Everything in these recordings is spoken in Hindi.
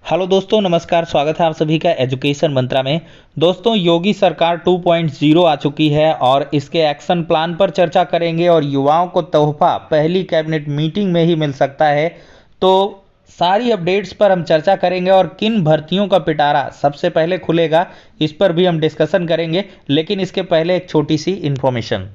हेलो दोस्तों, नमस्कार। स्वागत है आप सभी का एजुकेशन मंत्रा में। दोस्तों, योगी सरकार 2.0 आ चुकी है और इसके एक्शन प्लान पर चर्चा करेंगे और युवाओं को तोहफा पहली कैबिनेट मीटिंग में ही मिल सकता है। तो सारी अपडेट्स पर हम चर्चा करेंगे और किन भर्तियों का पिटारा सबसे पहले खुलेगा, इस पर भी हम डिस्कशन करेंगे। लेकिन इसके पहले एक छोटी सी इन्फॉर्मेशन।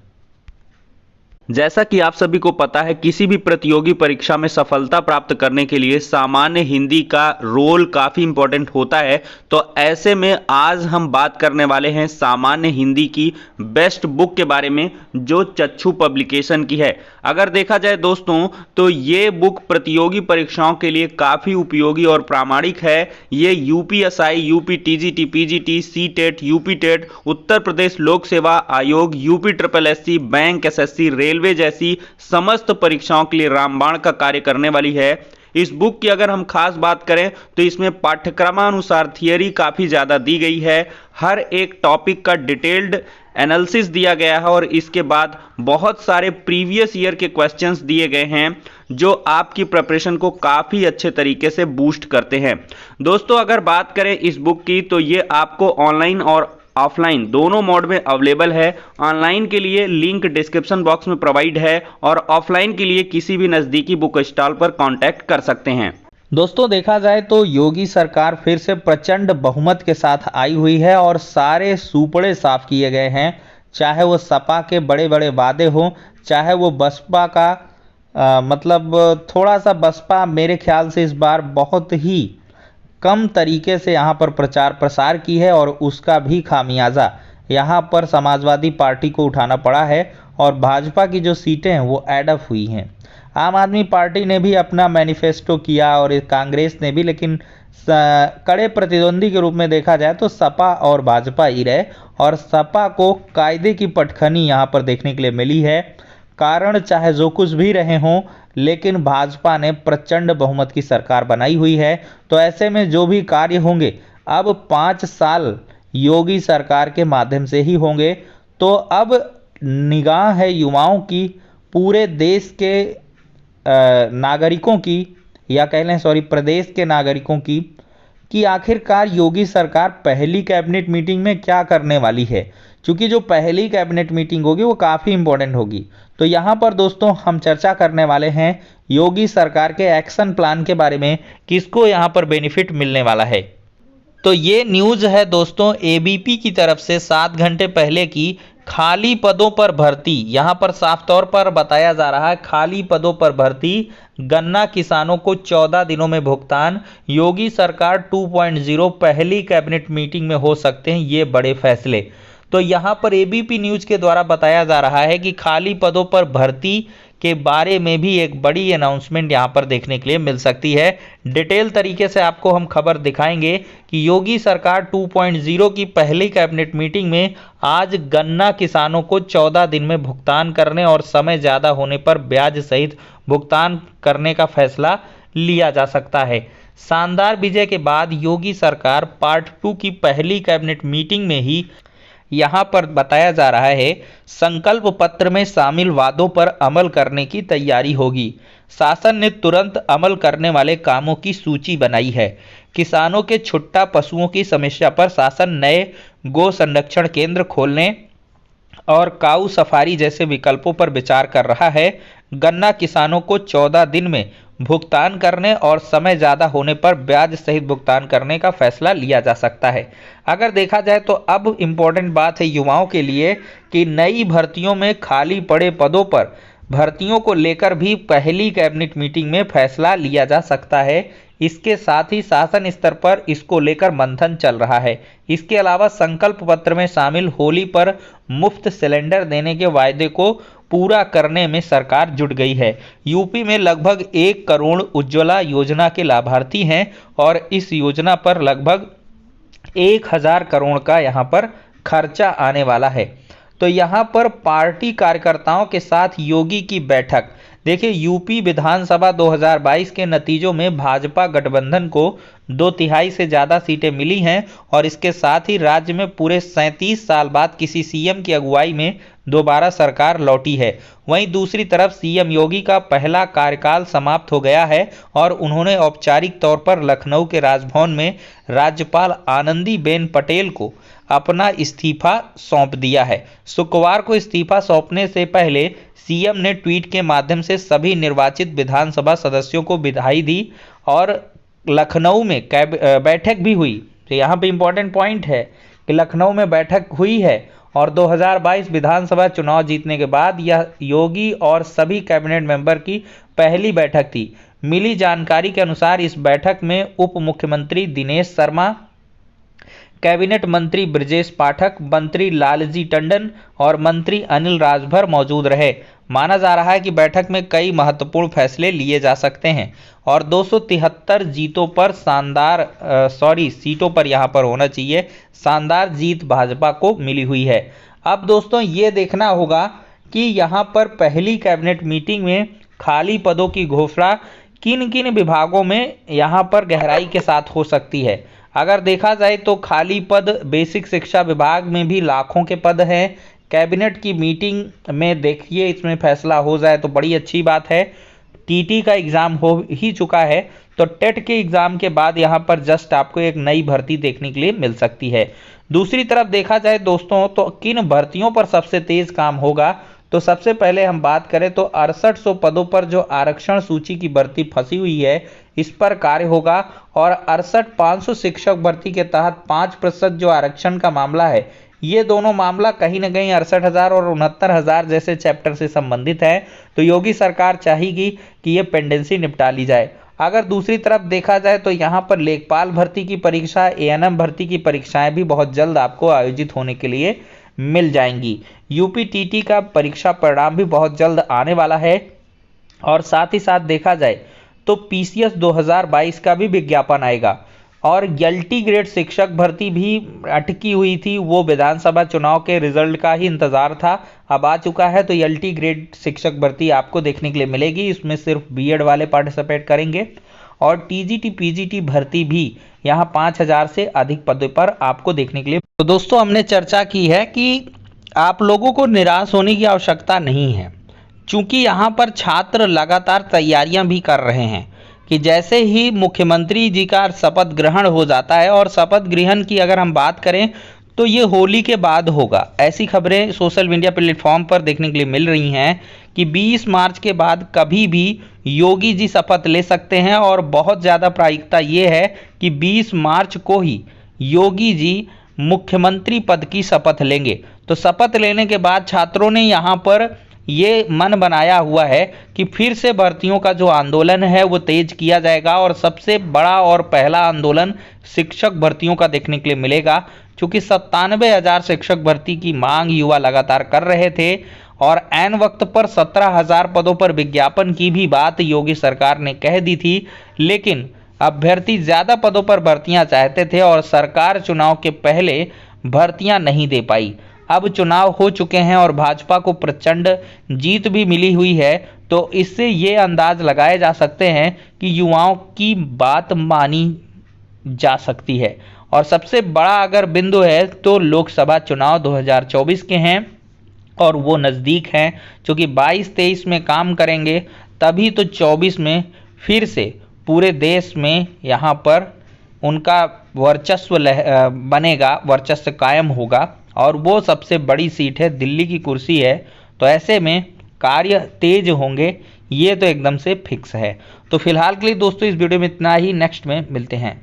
जैसा कि आप सभी को पता है, किसी भी प्रतियोगी परीक्षा में सफलता प्राप्त करने के लिए सामान्य हिंदी का रोल काफ़ी इंपॉर्टेंट होता है। तो ऐसे में आज हम बात करने वाले हैं सामान्य हिंदी की बेस्ट बुक के बारे में, जो चक्षु पब्लिकेशन की है। अगर देखा जाए दोस्तों, तो ये बुक प्रतियोगी परीक्षाओं के लिए काफ़ी उपयोगी और प्रामाणिक है। ये UPSI, UP TGT, PGT, CTET, UP TET, Uttar Pradesh लोक सेवा आयोग, UP triple SC, bank, SSC, railway जैसी समस्त परीक्षाओं के लिए रामबाण का कार्य करने वाली है। इस बुक की अगर हम खास बात करें तो इसमें पाठ्यक्रमानुसार थियरी काफ़ी ज़्यादा दी गई है। हर एक टॉपिक का डिटेल्ड एनालिसिस दिया गया है और इसके बाद बहुत सारे प्रीवियस ईयर के क्वेश्चंस दिए गए हैं, जो आपकी प्रिपरेशन को काफ़ी अच्छे तरीके से बूस्ट करते हैं। दोस्तों, अगर बात करें इस बुक की, तो ये आपको ऑनलाइन और ऑफलाइन दोनों मोड में अवेलेबल है। ऑनलाइन के लिए लिंक डिस्क्रिप्शन बॉक्स में प्रोवाइड है और ऑफलाइन के लिए किसी भी नज़दीकी बुक स्टॉल पर कांटेक्ट कर सकते हैं। दोस्तों, देखा जाए तो योगी सरकार फिर से प्रचंड बहुमत के साथ आई हुई है और सारे सूपड़े साफ किए गए हैं। चाहे वो सपा के बड़े बड़े वादे हों, चाहे वो बसपा का मतलब थोड़ा सा बसपा मेरे ख्याल से इस बार बहुत ही कम तरीके से यहाँ पर प्रचार प्रसार की है और उसका भी खामियाजा यहाँ पर समाजवादी पार्टी को उठाना पड़ा है और भाजपा की जो सीटें हैं वो एड अप हुई हैं। आम आदमी पार्टी ने भी अपना मैनिफेस्टो किया और कांग्रेस ने भी, लेकिन कड़े प्रतिद्वंदी के रूप में देखा जाए तो सपा और भाजपा ही रहे और सपा को कायदे की पटखनी यहाँ पर देखने के लिए मिली है। कारण चाहे जो कुछ भी रहे हों, लेकिन भाजपा ने प्रचंड बहुमत की सरकार बनाई हुई है। तो ऐसे में जो भी कार्य होंगे अब 5 साल योगी सरकार के माध्यम से ही होंगे। तो अब निगाह है युवाओं की, पूरे देश के नागरिकों की, या कह लें सॉरी प्रदेश के नागरिकों की, कि आखिरकार योगी सरकार पहली कैबिनेट मीटिंग में क्या करने वाली है। क्योंकि जो पहली कैबिनेट मीटिंग होगी वो काफ़ी इंपॉर्टेंट होगी। तो यहाँ पर दोस्तों हम चर्चा करने वाले हैं योगी सरकार के एक्शन प्लान के बारे में, किसको यहाँ पर बेनिफिट मिलने वाला है। तो ये न्यूज़ है दोस्तों एबीपी की तरफ से 7 घंटे पहले की। खाली पदों पर भर्ती, यहाँ पर साफ तौर पर बताया जा रहा है खाली पदों पर भर्ती, गन्ना किसानों को 14 दिनों में भुगतान, योगी सरकार 2.0 पहली कैबिनेट मीटिंग में हो सकते हैं ये बड़े फैसले। तो यहाँ पर एबीपी न्यूज़ के द्वारा बताया जा रहा है कि खाली पदों पर भर्ती के बारे में भी एक बड़ी अनाउंसमेंट यहाँ पर देखने के लिए मिल सकती है। डिटेल तरीके से आपको हम खबर दिखाएंगे कि योगी सरकार 2.0 की पहली कैबिनेट मीटिंग में आज गन्ना किसानों को 14 दिन में भुगतान करने और समय ज़्यादा होने पर ब्याज सहित भुगतान करने का फैसला लिया जा सकता है। शानदार विजय के बाद योगी सरकार पार्ट 2 की पहली कैबिनेट मीटिंग में ही यहाँ पर बताया जा रहा है संकल्प पत्र में शामिल वादों पर अमल करने की तैयारी होगी। शासन ने तुरंत अमल करने वाले कामों की सूची बनाई है। किसानों के छुट्टा पशुओं की समस्या पर शासन नए गो संरक्षण केंद्र खोलने और काऊ सफारी जैसे विकल्पों पर विचार कर रहा है। गन्ना किसानों को 14 दिन में भुगतान करने और समय ज़्यादा होने पर ब्याज सहित भुगतान करने का फैसला लिया जा सकता है। अगर देखा जाए तो अब इम्पोर्टेंट बात है युवाओं के लिए कि नई भर्तियों में खाली पड़े पदों पर भर्तियों को लेकर भी पहली कैबिनेट मीटिंग में फैसला लिया जा सकता है। इसके साथ ही शासन स्तर पर इसको लेकर मंथन चल रहा है। इसके अलावा संकल्प पत्र में शामिल होली पर मुफ्त सिलेंडर देने के वायदे को पूरा करने में सरकार जुट गई है। यूपी में लगभग 1 करोड़ उज्ज्वला योजना के लाभार्थी हैं और इस योजना पर लगभग 1000 करोड़ का यहाँ पर खर्चा आने वाला है। तो यहाँ पर पार्टी कार्यकर्ताओं के साथ योगी की बैठक। देखिए, यूपी विधानसभा 2022 के नतीजों में भाजपा गठबंधन को 2/3 से ज़्यादा सीटें मिली हैं और इसके साथ ही राज्य में पूरे 37 साल बाद किसी सीएम की अगुवाई में दोबारा सरकार लौटी है। वहीं दूसरी तरफ सीएम योगी का पहला कार्यकाल समाप्त हो गया है और उन्होंने औपचारिक तौर पर लखनऊ के राजभवन में राज्यपाल आनंदीबेन पटेल को अपना इस्तीफा सौंप दिया है। शुक्रवार को इस्तीफा सौंपने से पहले सीएम ने ट्वीट के माध्यम से सभी निर्वाचित विधानसभा सदस्यों को बधाई दी और लखनऊ में बैठक भी हुई। तो यहाँ पे इम्पोर्टेंट पॉइंट है कि लखनऊ में बैठक हुई है और 2022 विधानसभा चुनाव जीतने के बाद यह योगी और सभी कैबिनेट मेंबर की पहली बैठक थी। मिली जानकारी के अनुसार इस बैठक में उप मुख्यमंत्री दिनेश शर्मा, कैबिनेट मंत्री ब्रजेश पाठक, मंत्री लालजी टंडन और मंत्री अनिल राजभर मौजूद रहे। माना जा रहा है कि बैठक में कई महत्वपूर्ण फैसले लिए जा सकते हैं और 273 सीटों पर यहाँ पर होना चाहिए शानदार जीत भाजपा को मिली हुई है। अब दोस्तों ये देखना होगा कि यहाँ पर पहली कैबिनेट मीटिंग में खाली पदों की घोषणा किन किन विभागों में यहाँ पर गहराई के साथ हो सकती है। अगर देखा जाए तो खाली पद बेसिक शिक्षा विभाग में भी लाखों के पद हैं। कैबिनेट की मीटिंग में देखिए इसमें फैसला हो जाए तो बड़ी अच्छी बात है। टीटी का एग्ज़ाम हो ही चुका है तो टेट के एग्ज़ाम के बाद यहाँ पर जस्ट आपको एक नई भर्ती देखने के लिए मिल सकती है। दूसरी तरफ देखा जाए दोस्तों तो किन भर्तियों पर सबसे तेज़ काम होगा, तो सबसे पहले हम बात करें तो 6800 पदों पर जो आरक्षण सूची की भर्ती फंसी हुई है इस पर कार्य होगा और 68500 शिक्षक भर्ती के तहत 5% जो आरक्षण का मामला है ये दोनों मामला कहीं ना कहीं 68,000 और 69,000 जैसे चैप्टर से संबंधित है। तो योगी सरकार चाहेगी कि ये पेंडेंसी निपटा ली जाए। अगर दूसरी तरफ देखा जाए तो यहाँ पर लेखपाल भर्ती की परीक्षा, एएनएम भर्ती की परीक्षाएं भी बहुत जल्द आपको आयोजित होने के लिए मिल जाएंगी। यूपीटीटी का परीक्षा परिणाम भी बहुत जल्द आने वाला है और साथ ही साथ देखा जाए तो पीसीएस 2022 का भी विज्ञापन आएगा और एलटी ग्रेड शिक्षक भर्ती भी अटकी हुई थी, वो विधानसभा चुनाव के रिजल्ट का ही इंतजार था, अब आ चुका है। तो एलटी ग्रेड शिक्षक भर्ती आपको देखने के लिए मिलेगी, इसमें सिर्फ बीएड वाले पार्टिसिपेट करेंगे और टीजीटी पीजीटी भर्ती भी यहाँ 5000 से अधिक पदों पर आपको देखने के लिए। तो दोस्तों हमने चर्चा की है कि आप लोगों को निराश होने की आवश्यकता नहीं है, चूंकि यहाँ पर छात्र लगातार तैयारियां भी कर रहे हैं कि जैसे ही मुख्यमंत्री जी का शपथ ग्रहण हो जाता है, और शपथ ग्रहण की अगर हम बात करें तो ये होली के बाद होगा। ऐसी खबरें सोशल मीडिया प्लेटफॉर्म पर देखने के लिए मिल रही हैं कि 20 मार्च के बाद कभी भी योगी जी शपथ ले सकते हैं और बहुत ज़्यादा प्रायिकता ये है कि 20 मार्च को ही योगी जी मुख्यमंत्री पद की शपथ लेंगे। तो शपथ लेने के बाद छात्रों ने यहाँ पर ये मन बनाया हुआ है कि फिर से भर्तियों का जो आंदोलन है वो तेज किया जाएगा और सबसे बड़ा और पहला आंदोलन शिक्षक भर्तियों का देखने के लिए मिलेगा, क्योंकि 97,000 शिक्षक भर्ती की मांग युवा लगातार कर रहे थे और ऐन वक्त पर 17,000 पदों पर विज्ञापन की भी बात योगी सरकार ने कह दी थी, लेकिन अभ्यर्थी ज़्यादा पदों पर भर्तियां चाहते थे और सरकार चुनाव के पहले भर्तियां नहीं दे पाई। अब चुनाव हो चुके हैं और भाजपा को प्रचंड जीत भी मिली हुई है, तो इससे ये अंदाज लगाए जा सकते हैं कि युवाओं की बात मानी जा सकती है। और सबसे बड़ा अगर बिंदु है तो लोकसभा चुनाव 2024 के हैं और वो नज़दीक हैं, क्योंकि 22-23 में काम करेंगे तभी तो 24 में फिर से पूरे देश में यहाँ पर उनका वर्चस्व बनेगा, वर्चस्व कायम होगा और वो सबसे बड़ी सीट है, दिल्ली की कुर्सी है। तो ऐसे में कार्य तेज होंगे, ये तो एकदम से फिक्स है। तो फिलहाल के लिए दोस्तों इस वीडियो में इतना ही, नेक्स्ट में मिलते हैं।